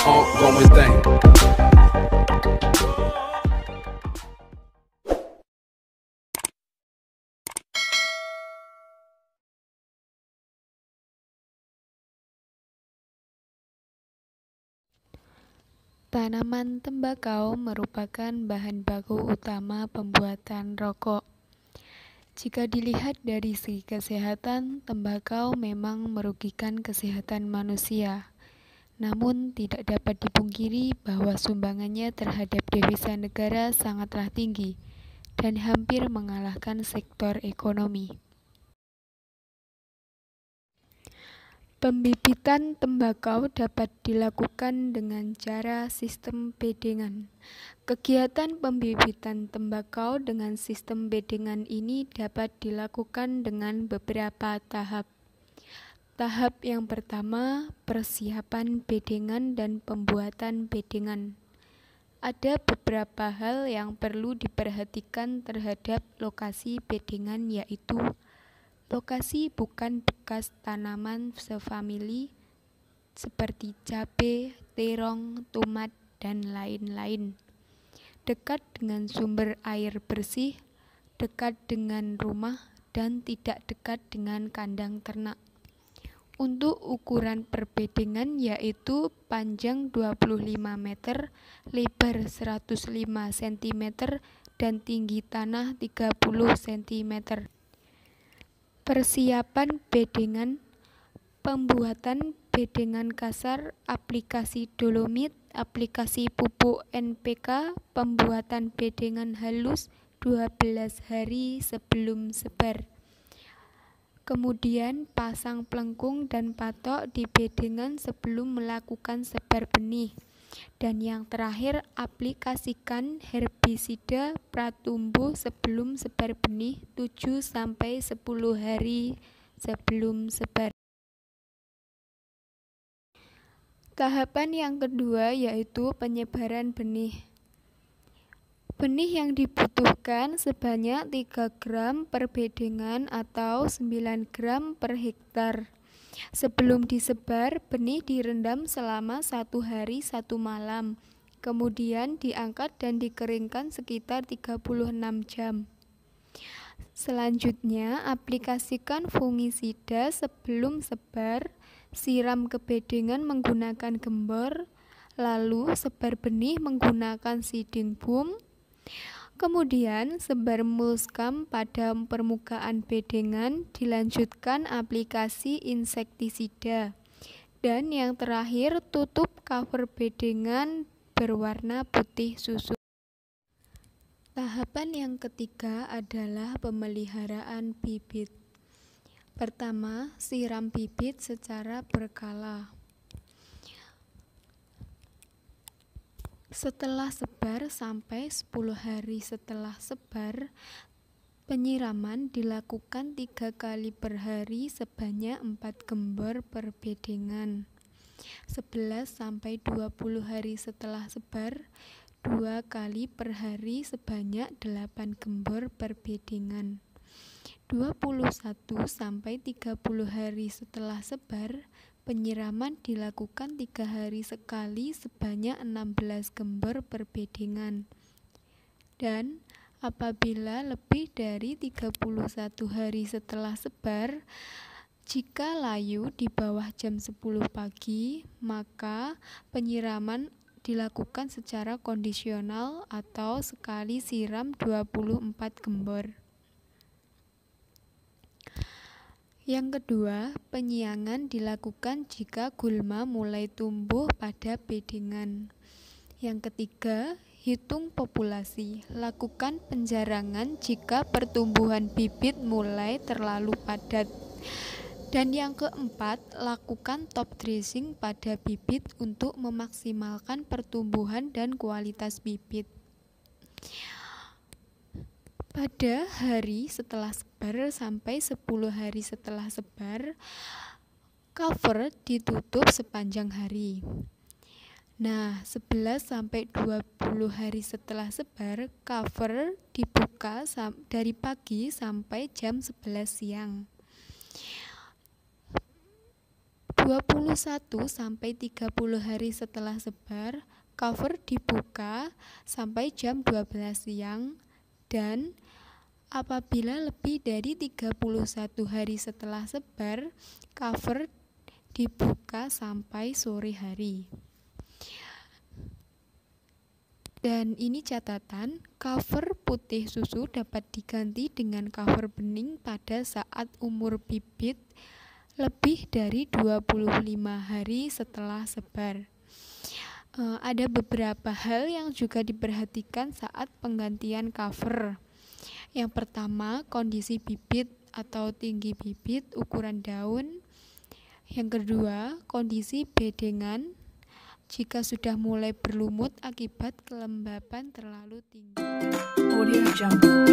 ongoing thing. Tanaman tembakau merupakan bahan baku utama pembuatan rokok. Jika dilihat dari segi kesehatan, tembakau memang merugikan kesehatan manusia. Namun, tidak dapat dipungkiri bahwa sumbangannya terhadap devisa negara sangatlah tinggi dan hampir mengalahkan sektor ekonomi. Pembibitan tembakau dapat dilakukan dengan cara sistem bedengan. Kegiatan pembibitan tembakau dengan sistem bedengan ini dapat dilakukan dengan beberapa tahap. Tahap yang pertama, persiapan bedengan dan pembuatan bedengan. Ada beberapa hal yang perlu diperhatikan terhadap lokasi bedengan, yaitu lokasi bukan bekas tanaman sefamili seperti cabai, terong, tomat, dan lain-lain. Dekat dengan sumber air bersih, dekat dengan rumah, dan tidak dekat dengan kandang ternak. Untuk ukuran perbedengan yaitu panjang 25 meter, lebar 105 cm, dan tinggi tanah 30 cm. Persiapan bedengan, pembuatan bedengan kasar, aplikasi dolomit, aplikasi pupuk NPK, pembuatan bedengan halus 12 hari sebelum sebar. Kemudian pasang pelengkung dan patok di bedengan sebelum melakukan sebar benih. Dan yang terakhir, aplikasikan herbisida pratumbuh sebelum sebar benih 7-10 hari sebelum sebar. Tahapan yang kedua yaitu penyebaran benih. Benih yang dibutuhkan sebanyak 3 gram per bedengan atau 9 gram per hektar. Sebelum disebar, benih direndam selama 1 hari 1 malam. Kemudian diangkat dan dikeringkan sekitar 36 jam. Selanjutnya, aplikasikan fungisida sebelum sebar, siram ke bedengan menggunakan gembor, lalu sebar benih menggunakan seeding boom. Kemudian sebar mulskam pada permukaan bedengan, dilanjutkan aplikasi insektisida. Dan yang terakhir, tutup cover bedengan berwarna putih susu. Tahapan yang ketiga adalah pemeliharaan bibit. Pertama, siram bibit secara berkala. Setelah sebar sampai 10 hari setelah sebar, penyiraman dilakukan 3 kali per hari sebanyak 4 gembor per bedengan. 11-20 hari setelah sebar, 2 kali per hari sebanyak 8 gembor per bedengan. 21-30 hari setelah sebar, penyiraman dilakukan 3 hari sekali sebanyak 16 gembor per bedengan. Dan apabila lebih dari 31 hari setelah sebar, jika layu di bawah jam 10 pagi, maka penyiraman dilakukan secara kondisional atau sekali siram 24 gembor. Yang kedua, penyiangan dilakukan jika gulma mulai tumbuh pada bedengan. Yang ketiga, hitung populasi. Lakukan penjarangan jika pertumbuhan bibit mulai terlalu padat. Dan yang keempat, lakukan top dressing pada bibit untuk memaksimalkan pertumbuhan dan kualitas bibit. Pada hari setelah sebar sampai 10 hari setelah sebar, cover ditutup sepanjang hari. Nah, 11-20 hari setelah sebar, cover dibuka dari pagi sampai jam 11 siang. 21 sampai 30 hari setelah sebar, cover dibuka sampai jam 12 siang, dan apabila lebih dari 31 hari setelah sebar, cover dibuka sampai sore hari. Dan ini catatan, cover putih susu dapat diganti dengan cover bening pada saat umur bibit lebih dari 25 hari setelah sebar. Ada beberapa hal yang juga diperhatikan saat penggantian cover. Yang pertama, kondisi bibit atau tinggi bibit, ukuran daun. Yang kedua, kondisi bedengan, jika sudah mulai berlumut akibat kelembapan terlalu tinggi. Audio Jungle.